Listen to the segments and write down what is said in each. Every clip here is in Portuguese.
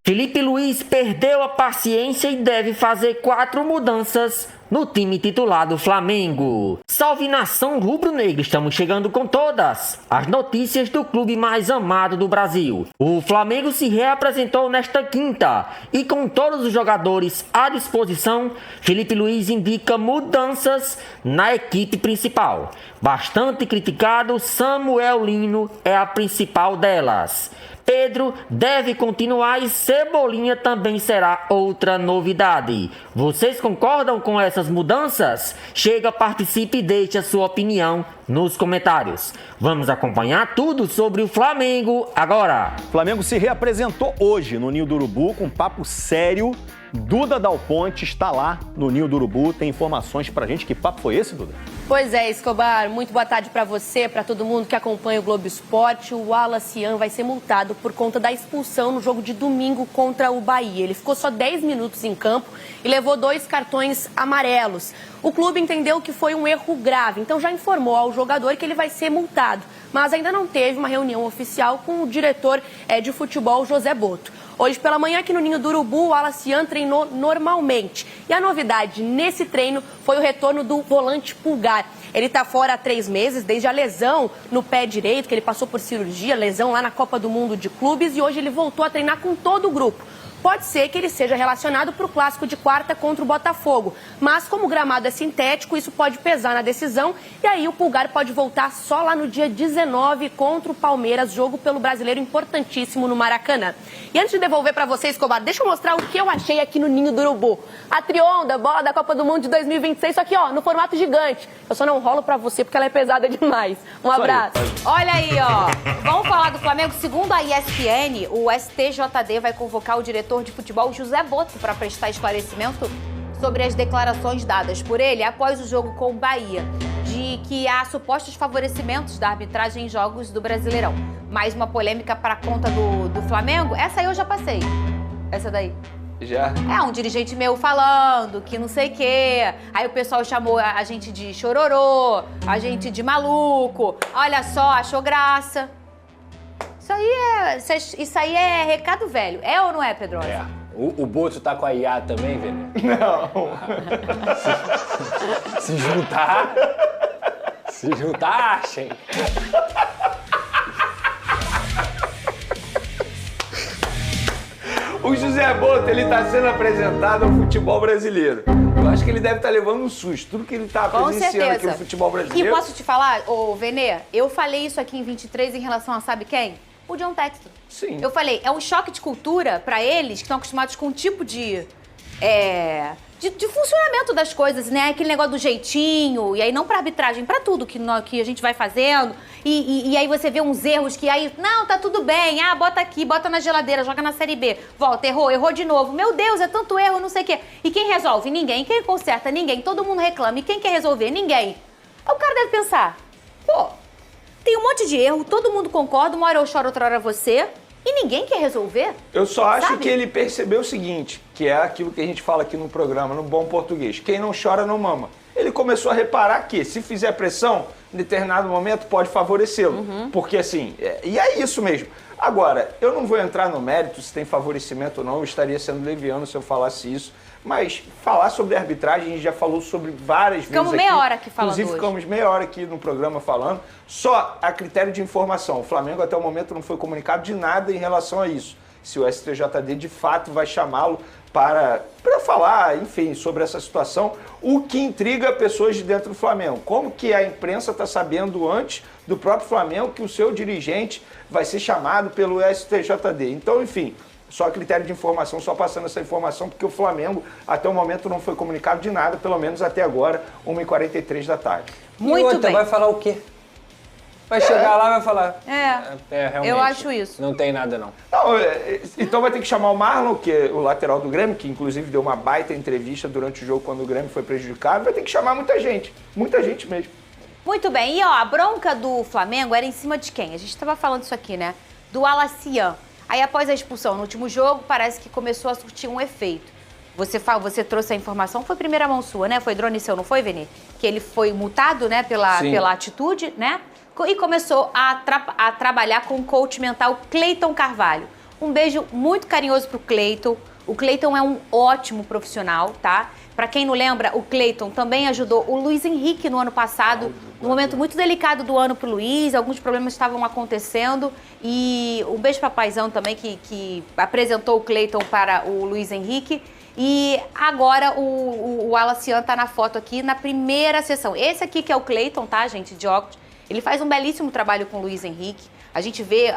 Felipe Luiz perdeu a paciência e deve fazer 4 mudanças no time titular do Flamengo. Salve nação rubro-negra, estamos chegando com todas as notícias do clube mais amado do Brasil. O Flamengo se reapresentou nesta quinta e com todos os jogadores à disposição, Felipe Luiz indica mudanças na equipe principal. Bastante criticado, Samuel Lino é a principal delas. Pedro deve continuar e Cebolinha também será outra novidade. Vocês concordam com essas mudanças? Chega, participe e deixe a sua opinião nos comentários. Vamos acompanhar tudo sobre o Flamengo agora. O Flamengo se reapresentou hoje no Ninho do Urubu com um papo sério. Duda Dal Ponte está lá no Ninho do Urubu. Tem informações pra gente. Que papo foi esse, Duda? Pois é, Escobar. Muito boa tarde pra você, pra todo mundo que acompanha o Globo Esporte. O Wallace Yan vai ser multado por conta da expulsão no jogo de domingo contra o Bahia. Ele ficou só 10 minutos em campo e levou 2 cartões amarelos. O clube entendeu que foi um erro grave, então já informou ao jogador que ele vai ser multado. Mas ainda não teve uma reunião oficial com o diretor de futebol, José Boto. Hoje pela manhã, aqui no Ninho do Urubu, o Wallace Yan treinou normalmente. E a novidade nesse treino foi o retorno do volante Pulgar. Ele está fora há 3 meses, desde a lesão no pé direito, que ele passou por cirurgia, lesão lá na Copa do Mundo de Clubes, e hoje ele voltou a treinar com todo o grupo. Pode ser que ele seja relacionado para o clássico de quarta contra o Botafogo. Mas como o gramado é sintético, isso pode pesar na decisão. E aí o Pulgar pode voltar só lá no dia 19 contra o Palmeiras, jogo pelo Brasileiro importantíssimo no Maracanã. E antes de devolver para vocês, Escobar, deixa eu mostrar o que eu achei aqui no Ninho do Urubu. A Trionda, bola da Copa do Mundo de 2026, só que ó, no formato gigante. Eu só não rolo para você porque ela é pesada demais. Um abraço. Olha aí, ó. Vamos falar do Flamengo. Segundo a ESPN, o STJD vai convocar o diretor de futebol José Boto para prestar esclarecimento sobre as declarações dadas por ele após o jogo com o Bahia, de que há supostos favorecimentos da arbitragem em jogos do Brasileirão. Mais uma polêmica para a conta do Flamengo? Essa aí eu já passei. Essa daí. Já? É, um dirigente meu falando que não sei o quê. Aí o pessoal chamou a gente de chororô, a gente de maluco. Olha só, achou graça. Isso aí é recado velho. É ou não é, Pedrosa? É. O Boto tá com a IA também, velho? Não. Se juntar, achem. O José Boto, ele tá sendo apresentado ao futebol brasileiro. Eu acho que ele deve estar levando um susto. Tudo que ele tá presenciando aqui no futebol brasileiro. E posso te falar, ô Venê, eu falei isso aqui em 23 em relação a sabe quem? O John Textor. Sim. Eu falei, é um choque de cultura pra eles que estão acostumados com um tipo de funcionamento das coisas, né? Aquele negócio do jeitinho, e aí não pra arbitragem, pra tudo que a gente vai fazendo. E aí você vê uns erros que aí, não, tá tudo bem, bota aqui, bota na geladeira, joga na Série B, volta, errou de novo. Meu Deus, é tanto erro, não sei o quê. E quem resolve? Ninguém. Quem conserta? Ninguém. Todo mundo reclama. E quem quer resolver? Ninguém. Aí o cara deve pensar, pô, tem um monte de erro, todo mundo concorda, uma hora eu choro, outra hora você, e ninguém quer resolver. Eu só acho sabe? que ele percebeu o seguinte, que é aquilo que a gente fala aqui no programa, no bom português, quem não chora não mama. Ele começou a reparar que se fizer pressão, em determinado momento pode favorecê-lo. Porque assim, e é isso mesmo. Agora, eu não vou entrar no mérito se tem favorecimento ou não, eu estaria sendo leviano se eu falasse isso. Mas falar sobre arbitragem, a gente já falou sobre várias vezes aqui. Ficamos meia hora aqui falando Inclusive, ficamos meia hora aqui no programa falando. Só a critério de informação. O Flamengo até o momento não foi comunicado de nada em relação a isso. Se o STJD de fato vai chamá-lo para falar, enfim, sobre essa situação. O que intriga pessoas de dentro do Flamengo. Como que a imprensa está sabendo antes do próprio Flamengo que o seu dirigente vai ser chamado pelo STJD? Então, enfim... Só a critério de informação, só passando essa informação, porque o Flamengo, até o momento, não foi comunicado de nada, pelo menos até agora, 1h43 da tarde. Muito bem. Vai falar o quê? Vai chegar lá e vai falar... Realmente, eu acho isso. Não tem nada, não. Então vai ter que chamar o Marlon, que é o lateral do Grêmio, que inclusive deu uma baita entrevista durante o jogo quando o Grêmio foi prejudicado. Vai ter que chamar muita gente mesmo. Muito bem. E ó, a bronca do Flamengo era em cima de quem? A gente estava falando isso aqui, né? Do Wallace Yan. Aí, após a expulsão no último jogo, parece que começou a surtir um efeito. Você trouxe a informação, foi primeira mão sua, né? Foi drone seu, não foi, Veni? Que ele foi multado, né, pela atitude, né? E começou a trabalhar com o coach mental Cleiton Carvalho. Um beijo muito carinhoso pro Cleiton. O Cleiton é um ótimo profissional, tá? Pra quem não lembra, o Cleiton também ajudou o Luiz Henrique no ano passado, num momento muito delicado do ano pro Luiz, alguns problemas estavam acontecendo. E um beijo pra Paizão também, que apresentou o Cleiton para o Luiz Henrique. E agora o Alacian tá na foto aqui na primeira sessão. Esse aqui que é o Cleiton, tá, gente, de óculos. Ele faz um belíssimo trabalho com o Luiz Henrique. A gente vê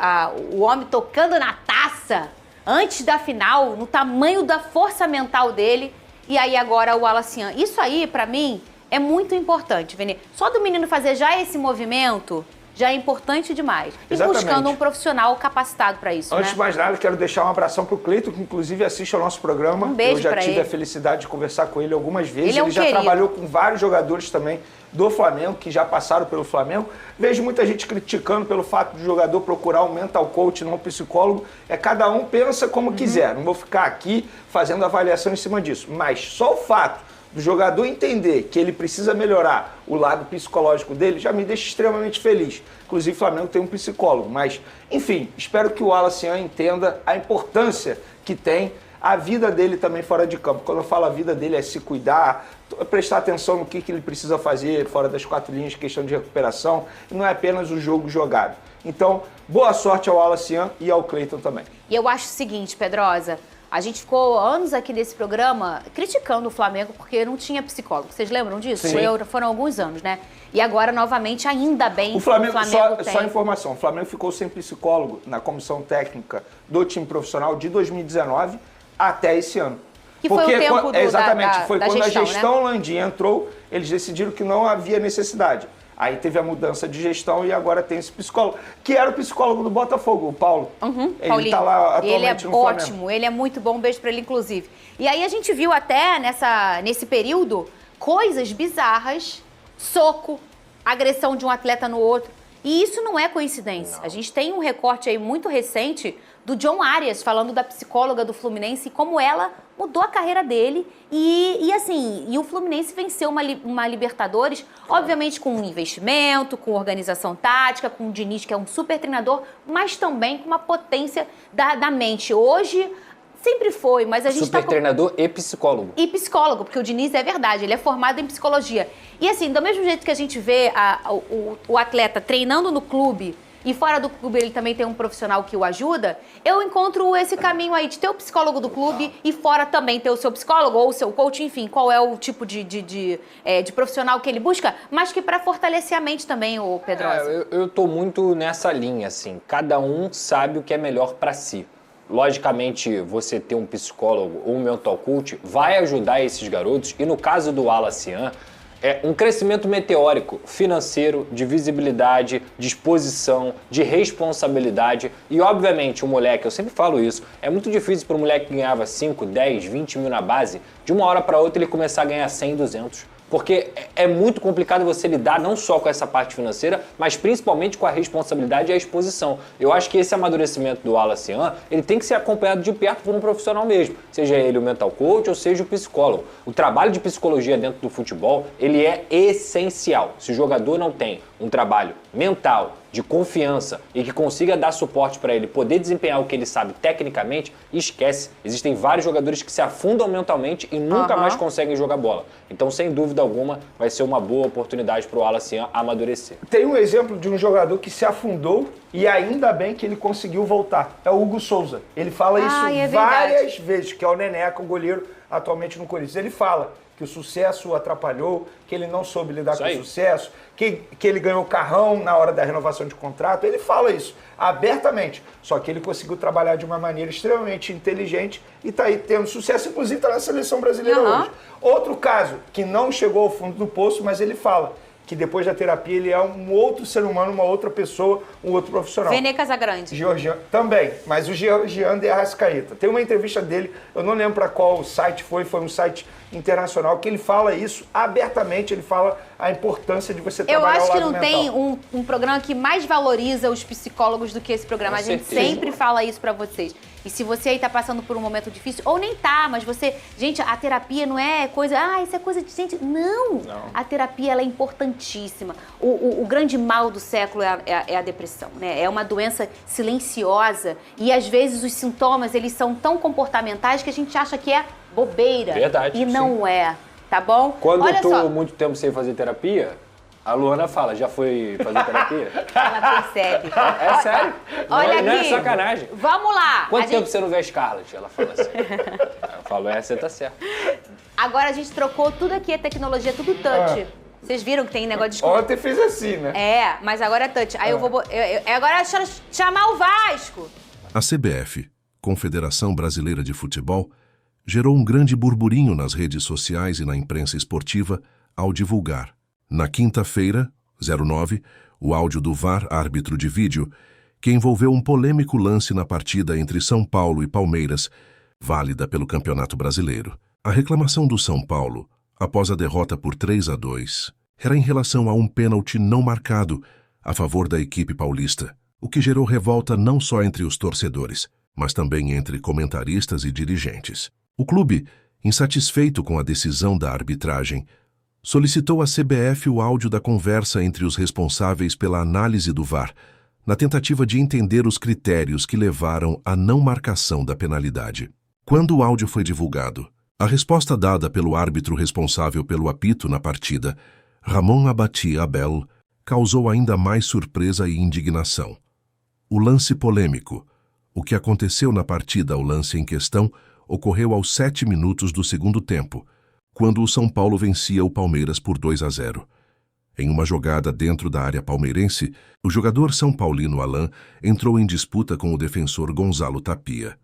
o homem tocando na taça antes da final, no tamanho da força mental dele. E aí agora o Alacian. Isso aí, pra mim, é muito importante, Vene. Só do menino fazer já esse movimento já é importante demais. E Exatamente. buscando um profissional capacitado pra isso, Antes né? de mais nada, quero deixar um abração pro Cleiton, que inclusive assiste ao nosso programa. Um beijo Eu já pra tive ele. a felicidade de conversar com ele algumas vezes. Ele é um já querido. trabalhou com vários jogadores também do Flamengo, que já passaram pelo Flamengo. Vejo muita gente criticando pelo fato do jogador procurar um mental coach, não um psicólogo. Cada um pensa como quiser. Não vou ficar aqui fazendo avaliação em cima disso. Mas só o fato do jogador entender que ele precisa melhorar o lado psicológico dele já me deixa extremamente feliz. Inclusive, o Flamengo tem um psicólogo. Mas, enfim, espero que o Alacian entenda a importância que tem a vida dele também fora de campo. Quando eu falo a vida dele é se cuidar, prestar atenção no que ele precisa fazer fora das quatro linhas, questão de recuperação, e não é apenas o jogo jogado. Então, boa sorte ao Alacian e ao Cleiton também. E eu acho o seguinte, Pedrosa, a gente ficou anos aqui nesse programa criticando o Flamengo porque não tinha psicólogo. Vocês lembram disso? Sim. Foram alguns anos, né? E agora, novamente, ainda bem O Flamengo tem. só informação, o Flamengo ficou sem psicólogo na comissão técnica do time profissional de 2019 até esse ano. Que foi o tempo exatamente, da foi quando gestão, a gestão Landim entrou, eles decidiram que não havia necessidade. Aí teve a mudança de gestão e agora tem esse psicólogo, que era o psicólogo do Botafogo, o Paulo. Ele Paulinho. está lá atualmente Ele é no Flamengo. ótimo, ele é muito bom, um beijo pra ele, inclusive. E aí a gente viu até nesse período coisas bizarras, soco, agressão de um atleta no outro. E isso não é coincidência. A gente tem um recorte aí muito recente do John Arias, falando da psicóloga do Fluminense e como ela mudou a carreira dele. E o Fluminense venceu uma Libertadores, obviamente com um investimento, com organização tática, com o Diniz, que é um super treinador, mas também com uma potência da mente. Hoje, sempre foi, mas a gente Super treinador e psicólogo. E psicólogo, porque o Diniz é verdade, ele é formado em psicologia. E assim, do mesmo jeito que a gente vê o atleta treinando no clube e fora do clube ele também tem um profissional que o ajuda, eu encontro esse caminho aí de ter o psicólogo do clube e fora também ter o seu psicólogo ou o seu coach, enfim, qual é o tipo de profissional que ele busca, mas que para fortalecer a mente também, o Pedrosa. Eu tô muito nessa linha, assim, cada um sabe o que é melhor para si. Logicamente, você ter um psicólogo ou um mental coach vai ajudar esses garotos, e no caso do Alacian, é um crescimento meteórico financeiro, de visibilidade, de exposição, de responsabilidade. E obviamente o moleque, eu sempre falo isso, é muito difícil para um moleque que ganhava 5, 10, 20 mil na base, de uma hora para outra ele começar a ganhar 100, 200. Porque é muito complicado você lidar não só com essa parte financeira, mas principalmente com a responsabilidade e a exposição. Eu acho que esse amadurecimento do Alacian, ele tem que ser acompanhado de perto por um profissional mesmo. Seja ele o mental coach ou seja o psicólogo. O trabalho de psicologia dentro do futebol, ele é essencial. Se o jogador não tem um trabalho mental, de confiança e que consiga dar suporte para ele poder desempenhar o que ele sabe tecnicamente, esquece. Existem vários jogadores que se afundam mentalmente e nunca mais conseguem jogar bola. Então, sem dúvida alguma, vai ser uma boa oportunidade para o Alacian amadurecer. Tem um exemplo de um jogador que se afundou e ainda bem que ele conseguiu voltar. É o Hugo Souza. Ele fala isso várias vezes, que é o Neneca, o goleiro atualmente no Corinthians. Ele fala que o sucesso o atrapalhou, que ele não soube lidar com o sucesso, que ele ganhou carrão na hora da renovação de contrato. Ele fala isso abertamente. Só que ele conseguiu trabalhar de uma maneira extremamente inteligente e está aí tendo sucesso, inclusive está na seleção brasileira hoje. Outro caso, que não chegou ao fundo do poço, mas ele fala que depois da terapia ele é um outro ser humano, uma outra pessoa, um outro profissional. Vene Casagrande. Georgian, também, mas o Georgian de Arrascaeta. Tem uma entrevista dele, eu não lembro para qual site foi um site internacional, que ele fala isso abertamente, ele fala a importância de você trabalhar o lado mental. Eu acho que não tem um programa que mais valoriza os psicólogos do que esse programa. A gente sempre fala isso pra vocês. E se você aí tá passando por um momento difícil, ou nem tá, mas você... Gente, a terapia não é coisa... isso é coisa de gente... Não! A terapia, ela é importantíssima importantíssima. O grande mal do século é a depressão, né? É uma doença silenciosa e às vezes os sintomas eles são tão comportamentais que a gente acha que é bobeira. Verdade, e não é, tá bom? Quando Olha eu tô só, muito tempo sem fazer terapia, a Luana fala, já foi fazer terapia? ela percebe. É sério. Olha não aqui. é sacanagem. Vamos lá. Quanto A tempo gente- você não vê a Scarlett? Ela fala assim. Eu falo, você tá certo. Agora a gente trocou tudo aqui, é tecnologia, tudo touch. Vocês viram que tem negócio de... Ontem fiz assim, né? É, mas agora é touch. Aí eu vou... agora é chamar o Vasco. A CBF, Confederação Brasileira de Futebol, gerou um grande burburinho nas redes sociais e na imprensa esportiva ao divulgar, na quinta-feira, 09, o áudio do VAR, árbitro de vídeo, que envolveu um polêmico lance na partida entre São Paulo e Palmeiras, válida pelo Campeonato Brasileiro. A reclamação do São Paulo, após a derrota por 3-2, era em relação a um pênalti não marcado a favor da equipe paulista, o que gerou revolta não só entre os torcedores, mas também entre comentaristas e dirigentes. O clube, insatisfeito com a decisão da arbitragem, solicitou à CBF o áudio da conversa entre os responsáveis pela análise do VAR, na tentativa de entender os critérios que levaram à não marcação da penalidade. Quando o áudio foi divulgado, a resposta dada pelo árbitro responsável pelo apito na partida, Ramon Abati Abel, causou ainda mais surpresa e indignação. O lance polêmico, o que aconteceu na partida ao lance em questão, ocorreu aos 7 minutos do segundo tempo, quando o São Paulo vencia o Palmeiras por 2-0. Em uma jogada dentro da área palmeirense, o jogador são paulino Alan entrou em disputa com o defensor Gonzalo Tapia.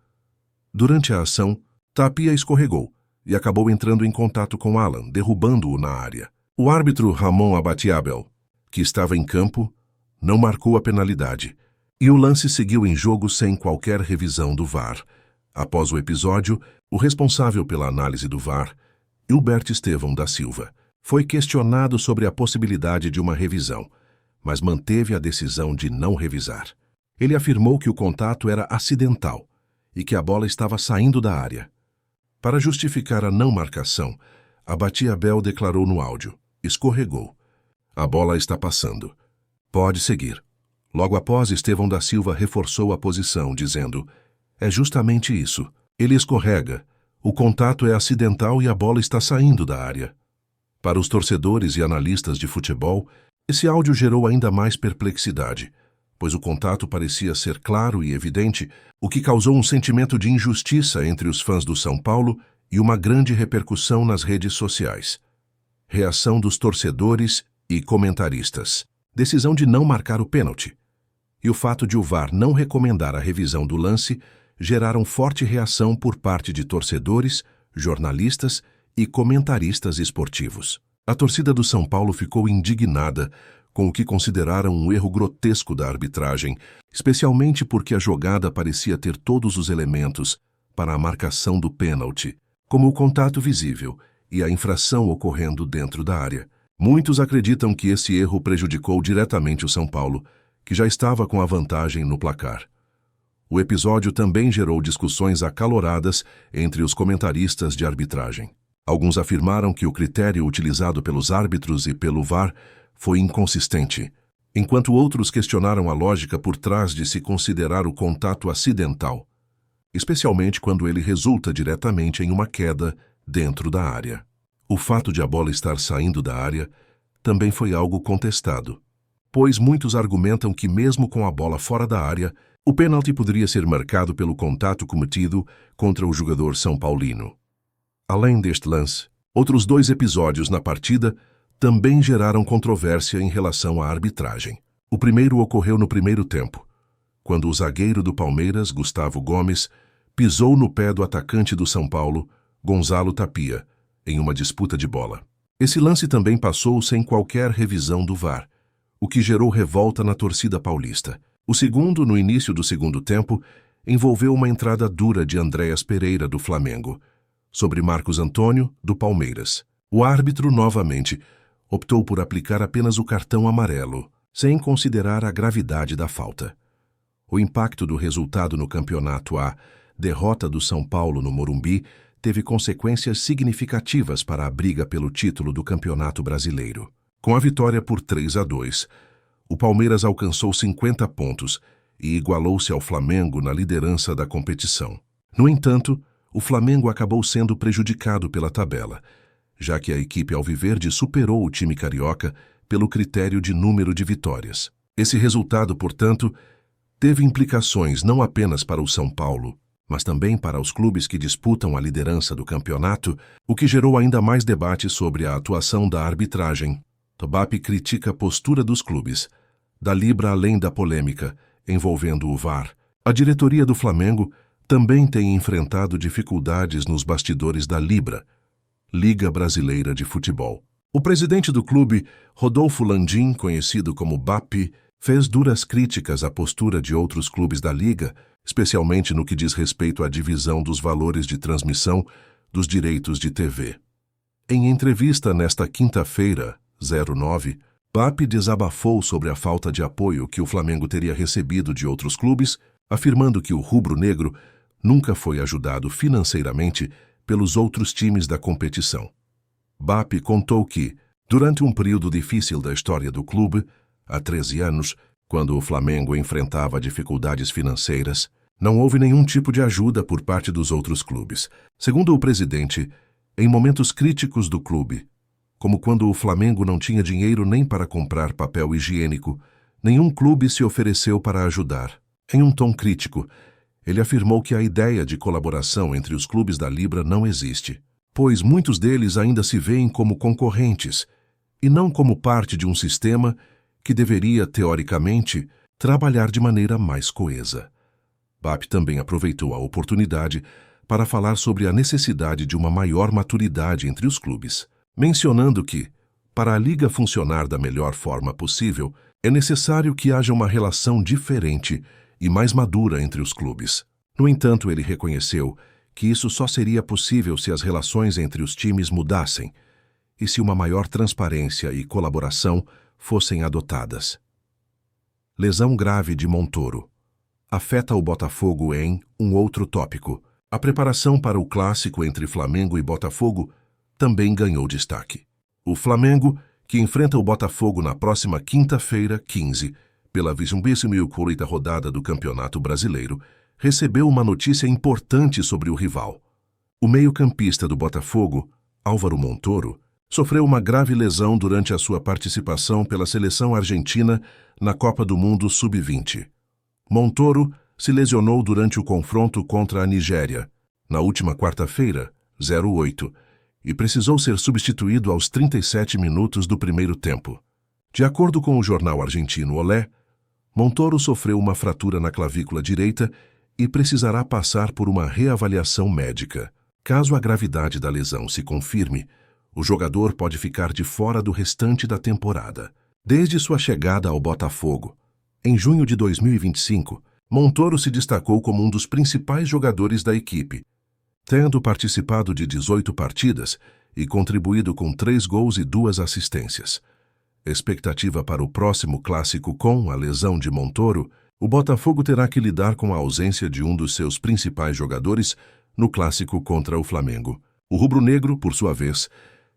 Durante a ação, Tapia escorregou e acabou entrando em contato com Alan, derrubando-o na área. O árbitro Ramon Abatiabel, que estava em campo, não marcou a penalidade, e o lance seguiu em jogo sem qualquer revisão do VAR. Após o episódio, o responsável pela análise do VAR, Hilbert Estevão da Silva, foi questionado sobre a possibilidade de uma revisão, mas manteve a decisão de não revisar. Ele afirmou que o contato era acidental e que a bola estava saindo da área. Para justificar a não marcação, Abatiabel declarou no áudio: escorregou. A bola está passando. Pode seguir. Logo após, Estevão da Silva reforçou a posição, dizendo: é justamente isso. Ele escorrega. O contato é acidental e a bola está saindo da área. Para os torcedores e analistas de futebol, esse áudio gerou ainda mais perplexidade, pois o contato parecia ser claro e evidente, o que causou um sentimento de injustiça entre os fãs do São Paulo e uma grande repercussão nas redes sociais. Reação dos torcedores e comentaristas. Decisão de não marcar o pênalti. E o fato de o VAR não recomendar a revisão do lance geraram forte reação por parte de torcedores, jornalistas e comentaristas esportivos. A torcida do São Paulo ficou indignada com o que consideraram um erro grotesco da arbitragem, especialmente porque a jogada parecia ter todos os elementos para a marcação do pênalti, como o contato visível e a infração ocorrendo dentro da área. Muitos acreditam que esse erro prejudicou diretamente o São Paulo, que já estava com a vantagem no placar. O episódio também gerou discussões acaloradas entre os comentaristas de arbitragem. Alguns afirmaram que o critério utilizado pelos árbitros e pelo VAR foi inconsistente, enquanto outros questionaram a lógica por trás de se considerar o contato acidental, especialmente quando ele resulta diretamente em uma queda dentro da área. O fato de a bola estar saindo da área também foi algo contestado, pois muitos argumentam que mesmo com a bola fora da área, o pênalti poderia ser marcado pelo contato cometido contra o jogador são paulino. Além deste lance, outros 2 episódios na partida também geraram controvérsia em relação à arbitragem. O primeiro ocorreu no primeiro tempo, quando o zagueiro do Palmeiras, Gustavo Gomes, pisou no pé do atacante do São Paulo, Gonzalo Tapia, em uma disputa de bola. Esse lance também passou sem qualquer revisão do VAR, o que gerou revolta na torcida paulista. O segundo, no início do segundo tempo, envolveu uma entrada dura de Andréas Pereira, do Flamengo, sobre Marcos Antônio, do Palmeiras. O árbitro, novamente, optou por aplicar apenas o cartão amarelo, sem considerar a gravidade da falta. O impacto do resultado no campeonato A, derrota do São Paulo no Morumbi, teve consequências significativas para a briga pelo título do Campeonato Brasileiro. Com a vitória por 3-2, o Palmeiras alcançou 50 pontos e igualou-se ao Flamengo na liderança da competição. No entanto, o Flamengo acabou sendo prejudicado pela tabela, já que a equipe alviverde superou o time carioca pelo critério de número de vitórias. Esse resultado, portanto, teve implicações não apenas para o São Paulo, mas também para os clubes que disputam a liderança do campeonato, o que gerou ainda mais debate sobre a atuação da arbitragem. BAP critica a postura dos clubes. Da Libra, além da polêmica envolvendo o VAR, a diretoria do Flamengo também tem enfrentado dificuldades nos bastidores da Libra, Liga Brasileira de Futebol. O presidente do clube, Rodolfo Landim, conhecido como BAP, fez duras críticas à postura de outros clubes da Liga, especialmente no que diz respeito à divisão dos valores de transmissão dos direitos de TV. Em entrevista nesta quinta-feira, 09, BAP desabafou sobre a falta de apoio que o Flamengo teria recebido de outros clubes, afirmando que o rubro-negro nunca foi ajudado financeiramente pelos outros times da competição. BAP contou que, durante um período difícil da história do clube, há 13 anos, quando o Flamengo enfrentava dificuldades financeiras, não houve nenhum tipo de ajuda por parte dos outros clubes. Segundo o presidente, em momentos críticos do clube, como quando o Flamengo não tinha dinheiro nem para comprar papel higiênico, nenhum clube se ofereceu para ajudar. Em um tom crítico, ele afirmou que a ideia de colaboração entre os clubes da Libra não existe, pois muitos deles ainda se veem como concorrentes e não como parte de um sistema que deveria, teoricamente, trabalhar de maneira mais coesa. BAP também aproveitou a oportunidade para falar sobre a necessidade de uma maior maturidade entre os clubes, mencionando que, para a Liga funcionar da melhor forma possível, é necessário que haja uma relação diferente e mais madura entre os clubes. No entanto, ele reconheceu que isso só seria possível se as relações entre os times mudassem e se uma maior transparência e colaboração fossem adotadas. Lesão grave de Montoro afeta o Botafogo em um outro tópico. A preparação para o clássico entre Flamengo e Botafogo também ganhou destaque. O Flamengo, que enfrenta o Botafogo na próxima quinta-feira, 15, pela 24ª rodada do Campeonato Brasileiro, recebeu uma notícia importante sobre o rival. O meio-campista do Botafogo, Álvaro Montoro, sofreu uma grave lesão durante a sua participação pela seleção argentina na Copa do Mundo Sub-20. Montoro se lesionou durante o confronto contra a Nigéria, na última quarta-feira, 08, e precisou ser substituído aos 37 minutos do primeiro tempo. De acordo com o jornal argentino Olé, Montoro sofreu uma fratura na clavícula direita e precisará passar por uma reavaliação médica. Caso a gravidade da lesão se confirme, o jogador pode ficar de fora do restante da temporada. Desde sua chegada ao Botafogo, em junho de 2025, Montoro se destacou como um dos principais jogadores da equipe, tendo participado de 18 partidas e contribuído com 3 gols e 2 assistências. Expectativa para o próximo clássico com a lesão de Montoro, o Botafogo terá que lidar com a ausência de um dos seus principais jogadores no clássico contra o Flamengo. O rubro-negro, por sua vez,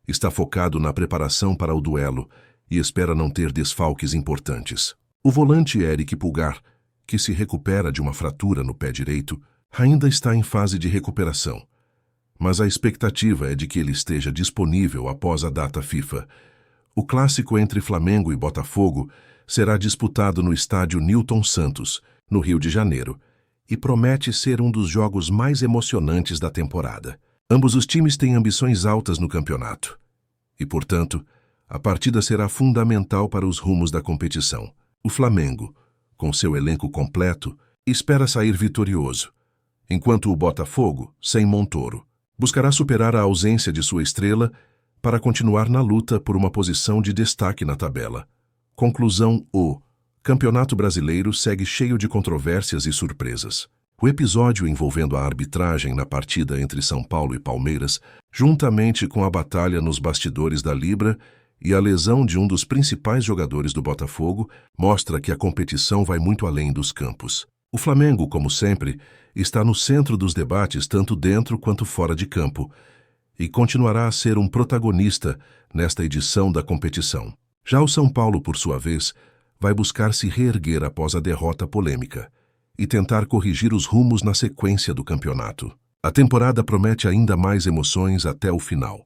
está focado na preparação para o duelo e espera não ter desfalques importantes. O volante Eric Pulgar, que se recupera de uma fratura no pé direito, ainda está em fase de recuperação, mas a expectativa é de que ele esteja disponível após a data FIFA. O clássico entre Flamengo e Botafogo será disputado no estádio Newton Santos, no Rio de Janeiro, e promete ser um dos jogos mais emocionantes da temporada. Ambos os times têm ambições altas no campeonato e, portanto, a partida será fundamental para os rumos da competição. O Flamengo, com seu elenco completo, espera sair vitorioso, enquanto o Botafogo, sem Montoro, buscará superar a ausência de sua estrela para continuar na luta por uma posição de destaque na tabela. Conclusão: o Campeonato Brasileiro segue cheio de controvérsias e surpresas. O episódio envolvendo a arbitragem na partida entre São Paulo e Palmeiras, juntamente com a batalha nos bastidores da Libra e a lesão de um dos principais jogadores do Botafogo, mostra que a competição vai muito além dos campos. O Flamengo, como sempre, está no centro dos debates tanto dentro quanto fora de campo e continuará a ser um protagonista nesta edição da competição. Já o São Paulo, por sua vez, vai buscar se reerguer após a derrota polêmica e tentar corrigir os rumos na sequência do campeonato. A temporada promete ainda mais emoções até o final.